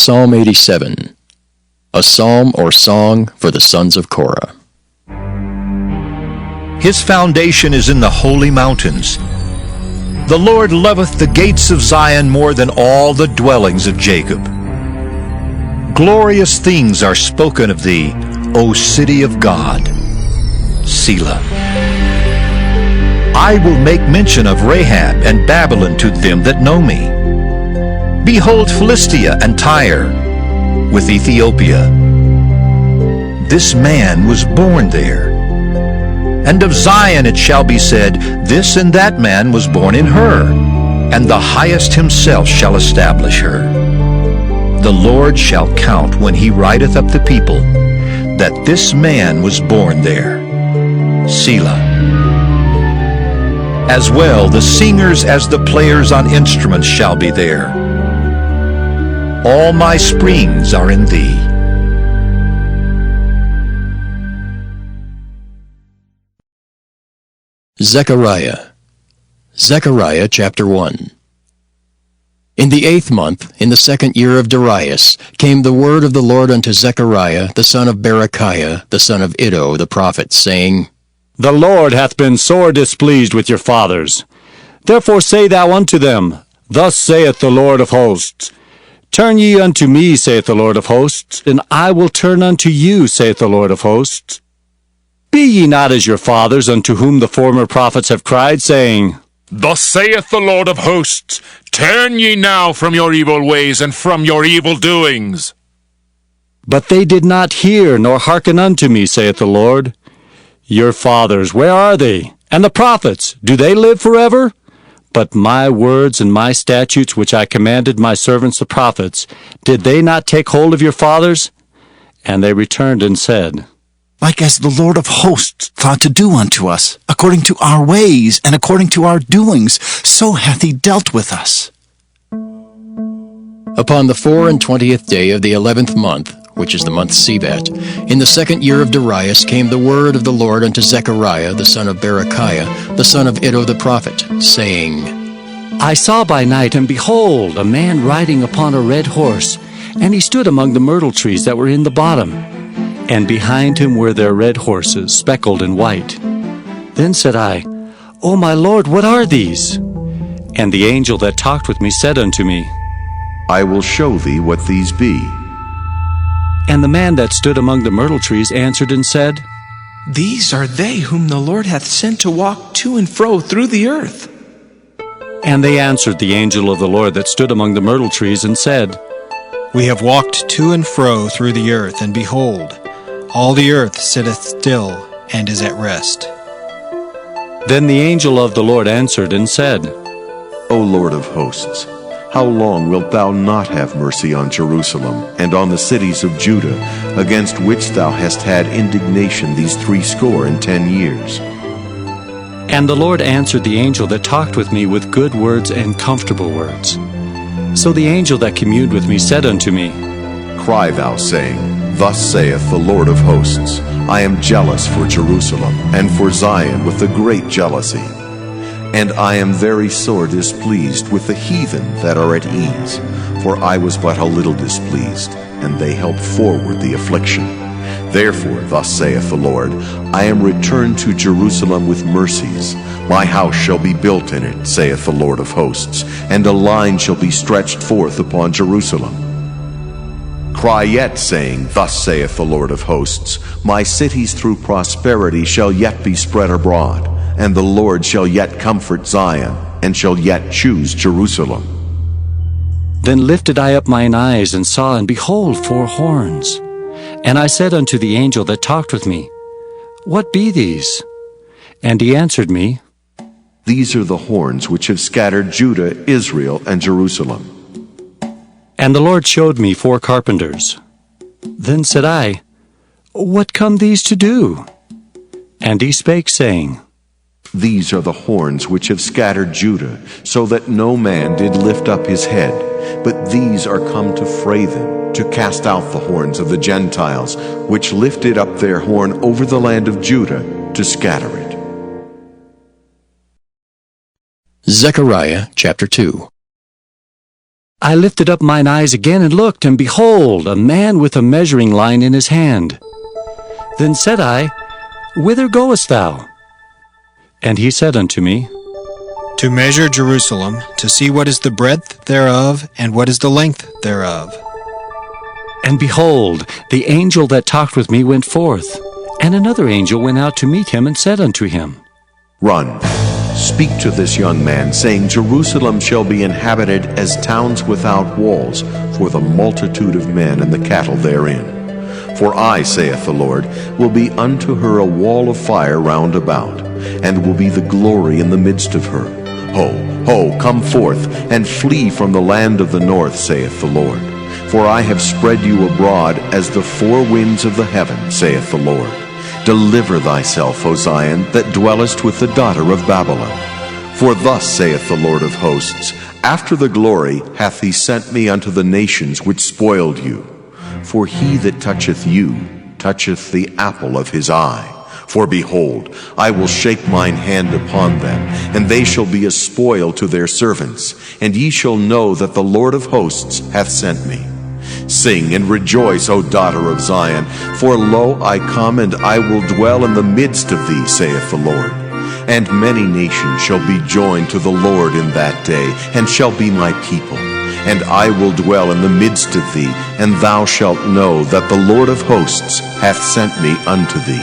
Psalm 87, a psalm or song for the sons of Korah. His foundation is in the holy mountains. The Lord loveth the gates of Zion more than all the dwellings of Jacob. Glorious things are spoken of thee, O city of God. Selah. I will make mention of Rahab and Babylon to them that know me. Behold Philistia and Tyre, with Ethiopia. This man was born there. And of Zion it shall be said, this and that man was born in her, and the Highest himself shall establish her. The Lord shall count when he writeth up the people, that this man was born there. Selah. As well the singers as the players on instruments shall be there. All my springs are in thee. Zechariah. Zechariah chapter 1. In the 8th month, in the 2nd year of Darius, came the word of the Lord unto Zechariah, the son of Berechiah, the son of Iddo, the prophet, saying, The Lord hath been sore displeased with your fathers. Therefore say thou unto them, Thus saith the Lord of hosts, Turn ye unto me, saith the Lord of hosts, and I will turn unto you, saith the Lord of hosts. Be ye not as your fathers, unto whom the former prophets have cried, saying, Thus saith the Lord of hosts, Turn ye now from your evil ways and from your evil doings. But they did not hear, nor hearken unto me, saith the Lord. Your fathers, where are they? And the prophets, do they live forever? But my words and my statutes, which I commanded my servants the prophets, did they not take hold of your fathers? And they returned and said, Like as the Lord of hosts thought to do unto us, according to our ways and according to our doings, so hath he dealt with us. Upon the 24th day of the 11th month, which is the month Sivat, in the 2nd year of Darius came the word of the Lord unto Zechariah, the son of Berechiah, the son of Iddo the prophet, saying, I saw by night, and behold, a man riding upon a red horse, and he stood among the myrtle trees that were in the bottom. And behind him were their red horses, speckled and white. Then said I, O my Lord, what are these? And the angel that talked with me said unto me, I will show thee what these be. And the man that stood among the myrtle trees answered and said, These are they whom the Lord hath sent to walk to and fro through the earth. And they answered the angel of the Lord that stood among the myrtle trees and said, We have walked to and fro through the earth, and behold, all the earth sitteth still and is at rest. Then the angel of the Lord answered and said, O Lord of hosts, how long wilt thou not have mercy on Jerusalem and on the cities of Judah, against which thou hast had indignation these 70 years? And the Lord answered the angel that talked with me with good words and comfortable words. So the angel that communed with me said unto me, Cry thou, saying, Thus saith the Lord of hosts, I am jealous for Jerusalem and for Zion with a great jealousy. And I am very sore displeased with the heathen that are at ease, for I was but a little displeased, and they helped forward the affliction. Therefore, thus saith the Lord, I am returned to Jerusalem with mercies. My house shall be built in it, saith the Lord of hosts, and a line shall be stretched forth upon Jerusalem. Cry yet, saying, Thus saith the Lord of hosts, My cities through prosperity shall yet be spread abroad, and the Lord shall yet comfort Zion, and shall yet choose Jerusalem. Then lifted I up mine eyes, and saw, and behold, 4 horns. And I said unto the angel that talked with me, What be these? And he answered me, These are the horns which have scattered Judah, Israel, and Jerusalem. And the Lord showed me 4 carpenters. Then said I, What come these to do? And he spake, saying, These are the horns which have scattered Judah, so that no man did lift up his head. But these are come to fray them, to cast out the horns of the Gentiles, which lifted up their horn over the land of Judah, to scatter it. Zechariah chapter 2. I lifted up mine eyes again and looked, and behold, a man with a measuring line in his hand. Then said I, Whither goest thou? And he said unto me, To measure Jerusalem, to see what is the breadth thereof, and what is the length thereof. And behold, the angel that talked with me went forth, and another angel went out to meet him and said unto him, Run, speak to this young man, saying, Jerusalem shall be inhabited as towns without walls, for the multitude of men and the cattle therein. For I, saith the Lord, will be unto her a wall of fire round about, and will be the glory in the midst of her. Ho, ho, come forth, and flee from the land of the north, saith the Lord. For I have spread you abroad as the four winds of the heaven, saith the Lord. Deliver thyself, O Zion, that dwellest with the daughter of Babylon. For thus saith the Lord of hosts, After the glory hath he sent me unto the nations which spoiled you. For he that toucheth you toucheth the apple of his eye. For behold, I will shake mine hand upon them, and they shall be a spoil to their servants, and ye shall know that the Lord of hosts hath sent me. Sing and rejoice, O daughter of Zion, for lo, I come, and I will dwell in the midst of thee, saith the Lord. And many nations shall be joined to the Lord in that day, and shall be my people. And I will dwell in the midst of thee, and thou shalt know that the Lord of hosts hath sent me unto thee.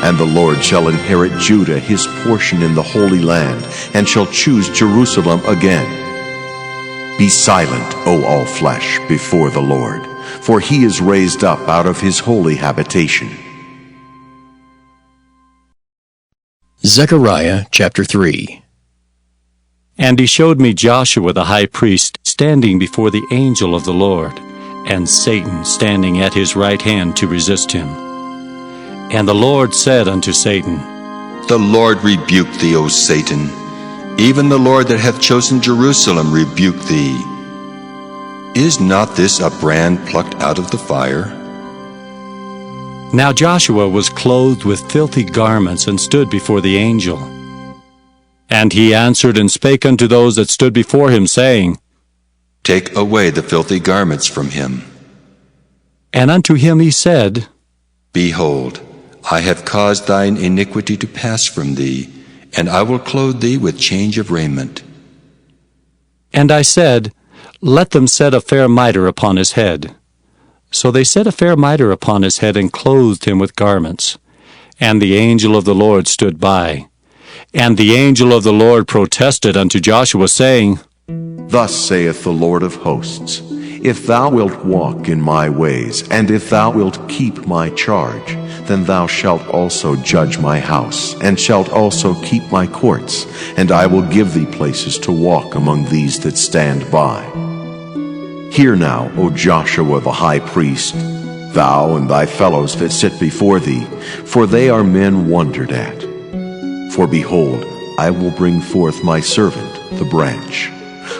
And the Lord shall inherit Judah his portion in the Holy Land, and shall choose Jerusalem again. Be silent, O all flesh, before the Lord, for he is raised up out of his holy habitation. Zechariah chapter 3. And he showed me Joshua the high priest standing before the angel of the Lord, and Satan standing at his right hand to resist him. And the Lord said unto Satan, The Lord rebuke thee, O Satan. Even the Lord that hath chosen Jerusalem rebuke thee. Is not this a brand plucked out of the fire? Now Joshua was clothed with filthy garments, and stood before the angel. And he answered and spake unto those that stood before him, saying, Take away the filthy garments from him. And unto him he said, Behold, I have caused thine iniquity to pass from thee, and I will clothe thee with change of raiment. And I said, Let them set a fair mitre upon his head. So they set a fair mitre upon his head, and clothed him with garments. And the angel of the Lord stood by. And the angel of the Lord protested unto Joshua, saying, Thus saith the Lord of hosts, If thou wilt walk in my ways, and if thou wilt keep my charge, then thou shalt also judge my house, and shalt also keep my courts, and I will give thee places to walk among these that stand by. Hear now, O Joshua the high priest, thou and thy fellows that sit before thee, for they are men wondered at. For behold, I will bring forth my servant, the branch.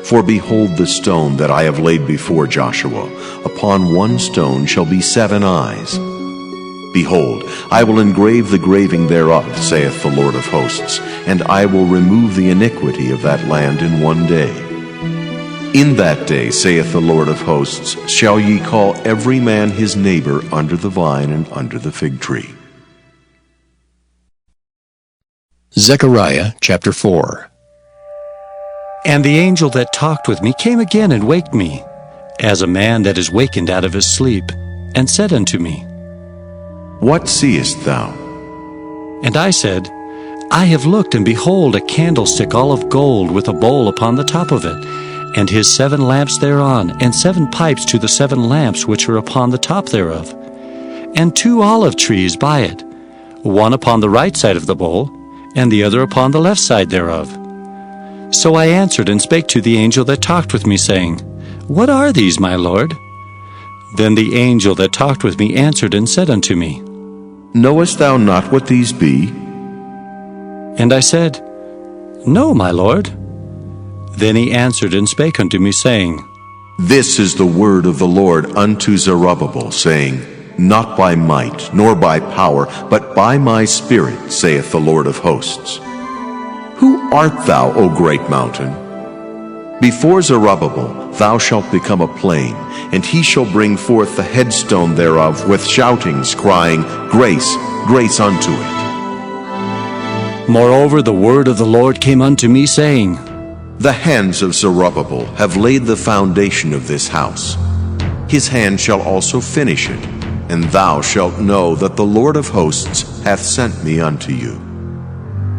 For behold the stone that I have laid before Joshua. Upon one stone shall be 7 eyes. Behold, I will engrave the graving thereof, saith the Lord of hosts, and I will remove the iniquity of that land in one day. In that day, saith the Lord of hosts, shall ye call every man his neighbor under the vine and under the fig tree. Zechariah chapter 4. And the angel that talked with me came again and waked me, as a man that is wakened out of his sleep, and said unto me, What seest thou? And I said, I have looked, and behold, a candlestick all of gold, with a bowl upon the top of it, and his 7 lamps thereon, and 7 pipes to the 7 lamps which are upon the top thereof, and 2 olive trees by it, one upon the right side of the bowl, and the other upon the left side thereof. So I answered and spake to the angel that talked with me, saying, What are these, my Lord? Then the angel that talked with me answered and said unto me, Knowest thou not what these be? And I said, No, my Lord. Then he answered and spake unto me, saying, This is the word of the Lord unto Zerubbabel, saying, Not by might, nor by power, but by my Spirit, saith the Lord of hosts. Who art thou, O great mountain? Before Zerubbabel thou shalt become a plain, and he shall bring forth the headstone thereof with shoutings, crying, Grace, grace unto it. Moreover, the word of the Lord came unto me, saying, The hands of Zerubbabel have laid the foundation of this house. His hand shall also finish it, and thou shalt know that the Lord of hosts hath sent me unto you.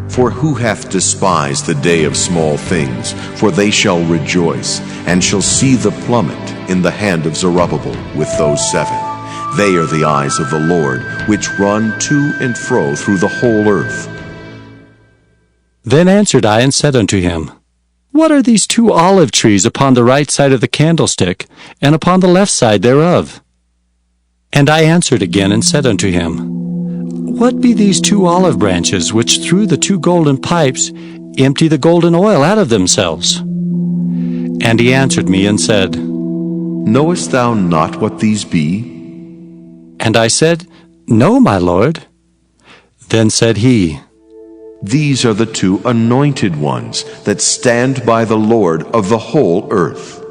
For who hath despised the day of small things? For they shall rejoice, and shall see the plummet in the hand of Zerubbabel with those 7. They are the eyes of the Lord, which run to and fro through the whole earth. Then answered I and said unto him, What are these 2 olive trees upon the right side of the candlestick, and upon the left side thereof? And I answered again and said unto him, What be these 2 olive branches, which through the 2 golden pipes empty the golden oil out of themselves? And he answered me and said, Knowest thou not what these be? And I said, No, my lord. Then said he, These are the 2 anointed ones that stand by the Lord of the whole earth.